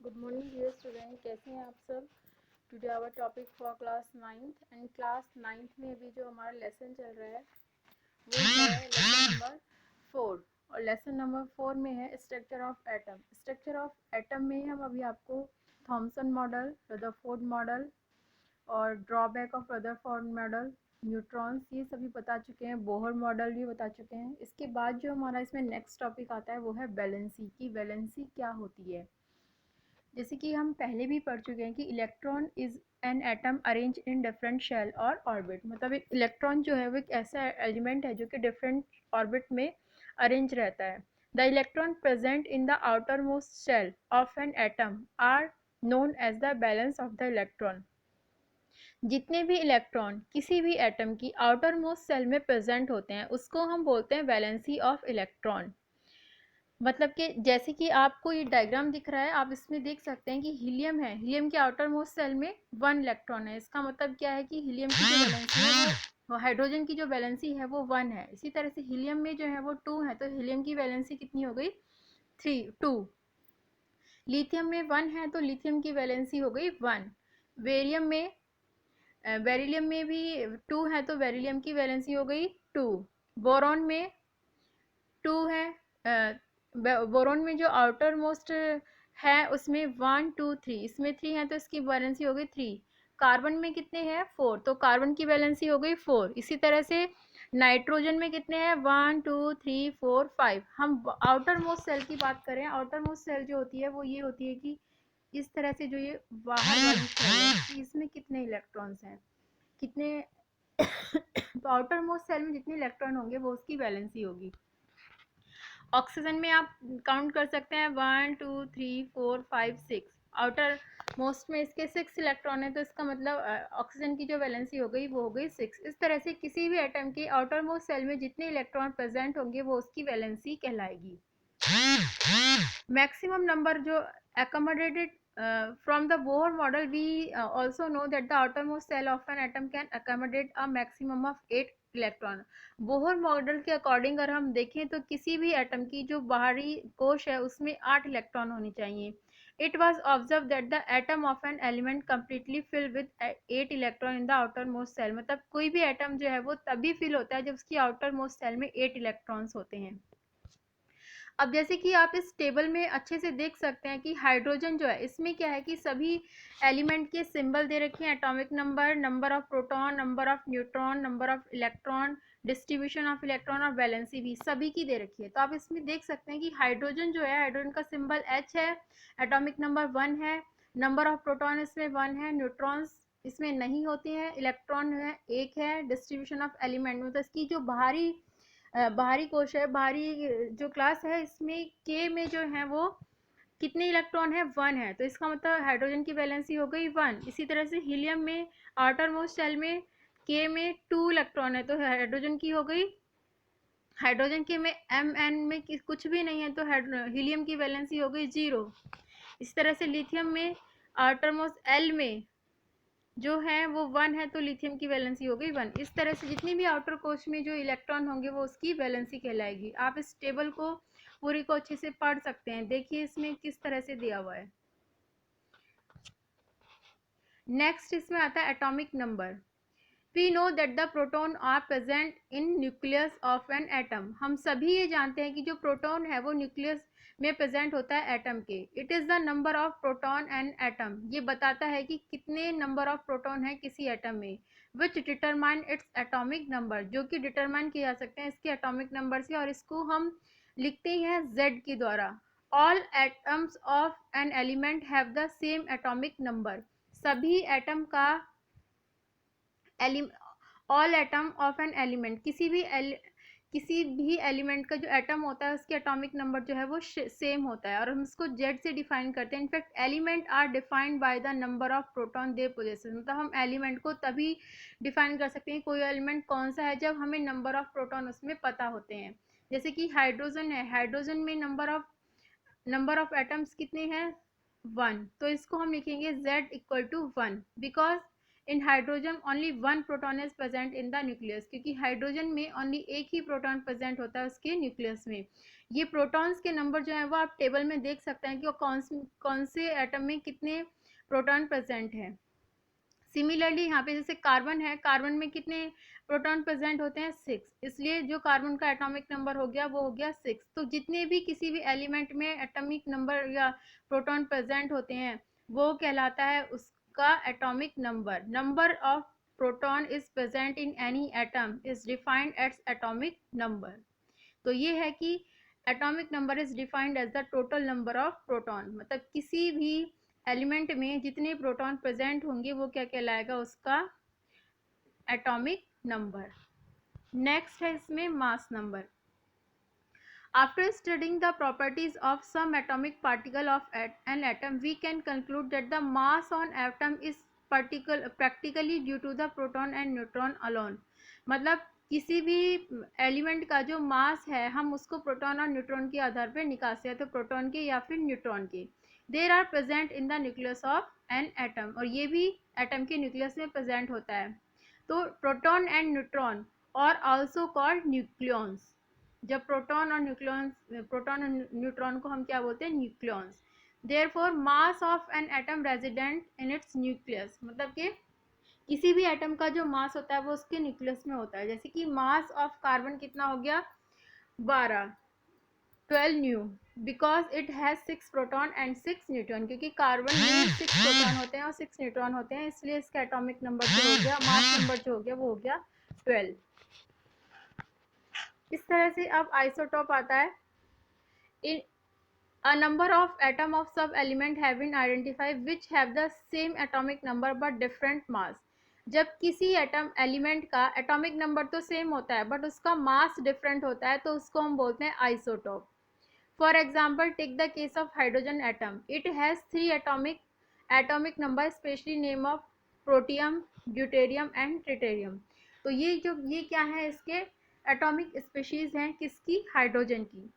Good morning dear student, कैसे हैं आप सब। Today our topic for class 9th and class 9th में अभी जो हमारा लेसन चल रहा है वो है लेसन नंबर 4 और लेसन नंबर 4 में है structure of atom. Structure of atom में हम अभी आपको थॉमसन मॉडल, रदरफोर्ड मॉडल और drawback of Rutherford model, neutrons, ये सभी बता चुके हैं। बोहर मॉडल भी बता चुके हैं। इसके बाद जो हमारा इसमें नेक्स्ट टॉपिक आता है वो है वैलेंसी की वैलेंसी क्या होती है। जैसे कि हम पहले भी पढ़ चुके हैं कि electron is an atom arrange in different shell और ऑर्बिट। मतलब एक इलेक्ट्रॉन जो है वो एक ऐसा एलिमेंट है जो कि डिफरेंट ऑर्बिट में अरेंज रहता है। The electron present in the outermost shell of an atom are known as the valence of the electron. जितने भी इलेक्ट्रॉन किसी भी एटम की आउटर मोस्ट सेल में प्रेजेंट होते हैं उसको हम बोलते हैं वैलेंसी ऑफ इलेक्ट्रॉन। मतलब कि जैसे कि आपको ये डायग्राम दिख रहा है, आप इसमें देख सकते हैं कि हीलियम है, हीलियम के आउटर मोस्ट सेल में 1 इलेक्ट्रॉन है। इसका मतलब क्या है कि हीलियम की जो वैलेंसी है वो हाइड्रोजन की जो वैलेंसी है वो 1 है। इसी तरह से हीलियम में जो है वो 2 है, तो हीलियम की वैलेंसी कितनी हो गई 2। लिथियम में 1 है तो लिथियम की वैलेंसी हो गई 1। बेरियम में बेरिलियम में भी 2 है तो बेरिलियम की वैलेंसी हो गई 2। बोरॉन में 2 है, बोरोन में जो आउटर मोस्ट है उसमें 1 2 3, इसमें 3 है तो इसकी वैलेंसी हो गई 3। कार्बन में कितने हैं 4, तो कार्बन की वैलेंसी हो गई 4। इसी तरह से नाइट्रोजन में कितने हैं 1 2 3 4 5। हम आउटर मोस्ट सेल की बात करें, आउटर मोस्ट सेल जो होती है वो ये होती है कि इस तरह से जो ये बाहर वाली सेल है इसमें कितने इलेक्ट्रॉन्स हैं, कितने तो आउटर मोस्ट सेल में जितने इलेक्ट्रॉन होंगे वो उसकी वैलेंसी होगी। ऑक्सीजन में आप काउंट कर सकते हैं 1 2 3 4 5 6। आउटर मोस्ट में इसके 6 इलेक्ट्रॉन है तो इसका मतलब ऑक्सीजन की जो वैलेंसी हो गई वो हो गई 6। इस तरह से किसी भी एटम के आउटर मोस्ट सेल में जितने इलेक्ट्रॉन प्रेजेंट होंगे वो उसकी वैलेंसी कहलाएगी। मैक्सिमम नंबर जो accommodated from the Bohr model, we also know that the outermost cell of an atom can accommodate a maximum of 8 electron. Bohr model के according अगर हम देखें तो किसी भी एटम की जो बाहरी कोश है उसमें 8 इलेक्ट्रॉन होनी चाहिए। It was observe that the atom of an element completely fill with 8 electron in the outermost shell. मतलब कोई भी एटम जो है वो तभी फिल होता है जब उसकी आउटर मोस्ट सेल में 8 इलेक्ट्रॉन्स होते हैं। अब जैसे कि आप इस टेबल में अच्छे से देख सकते हैं कि हाइड्रोजन जो है इसमें क्या है कि सभी एलिमेंट के सिंबल दे रखे हैं, atomic number, number of proton, number of neutron, number of electron, distribution of electron और वैलेंसी भी सभी की दे रखी है। तो आप इसमें देख सकते हैं कि हाइड्रोजन जो है, हाइड्रोजन का सिंबल H है, एटॉमिक नंबर 1 है, नंबर ऑफ प्रोटॉन इसमें 1 है, न्यूट्रॉन्स इसमें नहीं होते हैं, इलेक्ट्रॉन है 1 है, डिस्ट्रीब्यूशन ऑफ एलिमेंट मतलब इसकी जो बाहरी कोश है, बाहरी जो क्लास है इसमें के में जो है वो कितने इलेक्ट्रॉन है 1 है, तो इसका मतलब हाइड्रोजन की वैलेंसी हो गई 1। इसी तरह से हीलियम में आउटर मोस्ट शेल में के में 2 इलेक्ट्रॉन है तो हाइड्रोजन की हो गई, हाइड्रोजन के में एम एन में कुछ भी नहीं है तो हीलियम की वैलेंसी हो गई 0। इस तरह से लिथियम में आउटर मोस्ट एल में जो है वो 1 है तो लिथियम की वैलेंसी हो गई 1। इस तरह से जितनी भी आउटर कोश में जो इलेक्ट्रॉन होंगे वो उसकी वैलेंसी कहलाएगी। आप इस टेबल को पूरी को अच्छे से पढ़ सकते हैं। देखिए इसमें किस तरह से दिया हुआ है। नेक्स्ट इसमें आता है atomic number. We know that the proton are present in nucleus of an atom. हम सभी ये जानते हैं कि जो प्रोटॉन है वो न्यूक्लियस में प्रेजेंट होता है एटम के। It is the number of proton and atom. ये बताता है कि कितने नंबर ऑफ प्रोटॉन है किसी एटम में। विच डिटरमाइन इट्स एटॉमिक नंबर, जो कि डिटरमाइन किया जा सकते हैं इसके एटॉमिक नंबर से, और इसको हम लिखते हैं Z के द्वारा। All atoms of an element have the same atomic number. सभी एटम का all atom of an element, किसी भी एलिमेंट का जो एटम होता है उसके एटॉमिक नंबर जो है वो सेम होता है और हम इसको जेड से डिफाइन करते हैं। In fact element are defined by the number of proton they possesses. मतलब हम एलिमेंट को तभी डिफाइन कर सकते हैं कोई एलिमेंट कौन सा है जब हमें नंबर ऑफ प्रोटॉन उसमें पता होते हैं। जैसे कि हाइड्रोजन है, हाइड्रोजन में नंबर ऑफ एटम्स कितने हैं 1, तो इसको हम लिखेंगे Z equal to 1 because in hydrogen only 1 proton is present in the nucleus, क्योंकि हाइड्रोजन में ओनली एक ही प्रोटॉन प्रेजेंट होता है उसके न्यूक्लियस में। ये प्रोटॉन्स के नंबर जो है वो आप टेबल में देख सकते हैं कि कौन से एटम में कितने प्रोटॉन प्रेजेंट है। सिमिलरली यहाँ पे जैसे कार्बन है, कार्बन में कितने प्रोटॉन प्रेजेंट होते हैं 6, इसलिए जो कार्बन का एटॉमिक नंबर हो गया वो हो गया 6। तो जितने भी किसी भी एलिमेंट में एटॉमिक नंबर या प्रोटॉन प्रेजेंट होते हैं वो कहलाता है उसका atomic number. Number of proton is present in any atom is defined as atomic number. तो ये है कि atomic number is defined as the total number of proton, मतलब किसी भी एलिमेंट में जितने प्रोटॉन प्रेजेंट होंगे वो क्या कहलाएगा, उसका एटॉमिक नंबर। नेक्स्ट है इसमें mass number. After studying the properties of some atomic particle of an atom we can conclude that the mass on atom is practically due to the proton and neutron alone. मतलब किसी भी element का जो मास है हम उसको proton और neutron के आधार पर निकालते हैं, तो प्रोटॉन के या फिर न्यूट्रॉन के। There are present in the nucleus of an atom, और ये भी एटम के न्यूक्लियस में प्रेजेंट होता है। तो प्रोटॉन एंड न्यूट्रॉन और आल्सो कॉल्ड न्यूक्लियॉन्स। जब प्रोटॉन और न्यूट्रॉन को हम क्या बोलते हैं, nucleons. Therefore mass of an atom resident in its nucleus, मतलब कि किसी भी एटम का जो मास होता है वो उसके न्यूक्लियस में होता है। जैसे कि मास ऑफ कार्बन कितना हो गया 12 new, because it has 6 proton and 6 neutron, क्योंकि कार्बन में 6 प्रोटॉन होते हैं और 6 न्यूट्रॉन होते हैं, इसलिए इसका एटॉमिक नंबर जो हो गया, मास नंबर जो हो गया वो हो गया 12। इस तरह से अब आइसोटोप आता है। इन a number of atom of sub element have been identified which have the same atomic number but different mass। जब किसी एटम एलिमेंट का एटॉमिक नंबर तो सेम होता है बट उसका मास डिफरेंट होता है, तो उसको हम बोलते हैं isotope. For example take the case of hydrogen atom, it has 3 atomic number, specially name of protium, deuterium and tritium. तो ये क्या है, इसके एटॉमिक स्पीशीज हैं, किसकी, हाइड्रोजन की।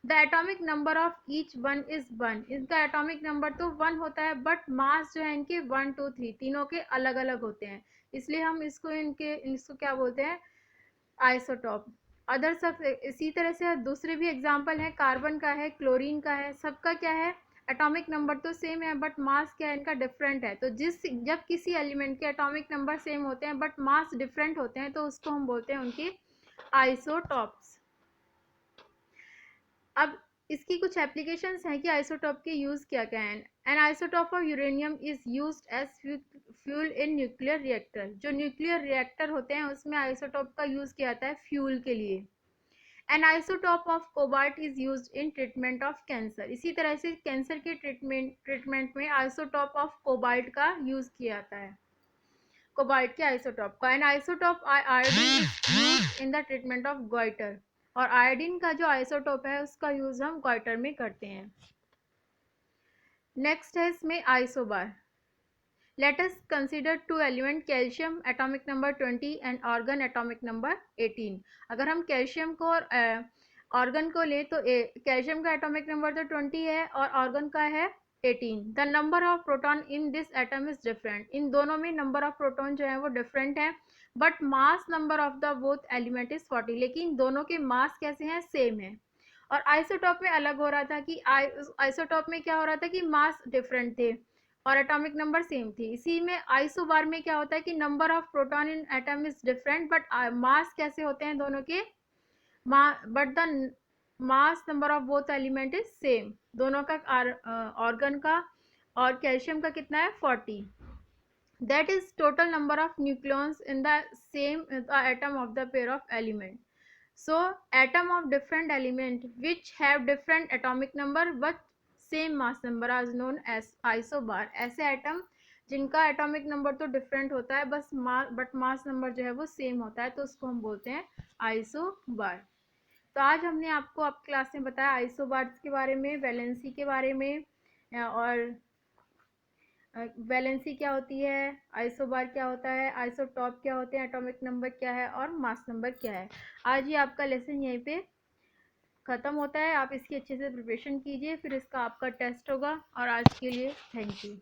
The atomic number of each one is 1, इनका एटॉमिक नंबर तो 1 होता है बट मास जो है इनके 1 2 3 तीनों के अलग अलग होते हैं, इसलिए हम इसको क्या बोलते हैं, आइसोटोप। अदर सब इसी तरह से दूसरे भी एग्जांपल हैं, कार्बन का है, क्लोरीन का है, सबका क्या है, एटॉमिक नंबर तो सेम है बट मास क्या है इनका डिफरेंट है। तो जब किसी एलिमेंट के एटॉमिक नंबर सेम होते हैं बट मास डिफरेंट होते हैं तो उसको हम बोलते हैं उनके आइसोटॉप्स। अब इसकी कुछ एप्लीकेशंस हैं कि आइसोटॉप के यूज़ क्या क्या हैं। An isotope of uranium is used as fuel in nuclear reactor. जो न्यूक्लियर रिएक्टर होते हैं उसमें आइसोटॉप का यूज़ किया जाता है फ्यूल के लिए। An isotope of cobalt is used in treatment of cancer. इसी तरह से कैंसर के ट्रीटमेंट में आइसोटॉप ऑफ कोबाल्ट का यूज़ किया जाता है, कोबाल्ट के आइसोटॉप का। An isotope iodine is used in the treatment of goitre, और आयोडीन का जो आइसोटोप है उसका यूज हम गॉइटर में करते हैं। नेक्स्ट है इसमें isobar. Let us consider 2 element, calcium atomic number 20 and organ atomic number 18। अगर हम कैल्शियम को और ऑर्गन को ले तो कैल्शियम का एटॉमिक नंबर तो 20 है और ऑर्गन का है 18। The number of proton in this atom is different. इन दोनों में नंबर ऑफ प्रोटॉन जो है वो डिफरेंट है but mass number of the both element is 40। लेकिन दोनों के मास कैसे हैं, सेम है। और आइसोटॉप में अलग हो रहा था कि आइसोटॉप में क्या हो रहा था कि मास डिफरेंट थे और एटॉमिक नंबर सेम थी। इसी में आइसोबार में क्या होता है कि number of proton in atom is different but mass कैसे होते हैं दोनों के, but the mass number of both element is same. दोनों का ऑर्गन का और कैल्शियम का कितना है 40। That is total number of nucleons in the same atom of the pair of element. So atom of different element which have different atomic number but same mass number are known as isobar। ऐसे atom जिनका atomic number तो different होता है but mass number जो है वो same होता है, तो उसको हम बोलते हैं आइसोबार। तो आज हमने आपको आप क्लास में बताया आइसोबार्स के बारे में, वैलेंसी के बारे में, और वैलेंसी क्या होती है, आइसोबार क्या होता है, आइसोटॉप क्या होते हैं, एटॉमिक नंबर क्या है और मास नंबर क्या है। आज ही आपका लेसन यहीं पे ख़त्म होता है। आप इसकी अच्छे से प्रिपरेशन कीजिए, फिर इसका आपका टेस्ट होगा। और आज के लिए थैंक यू।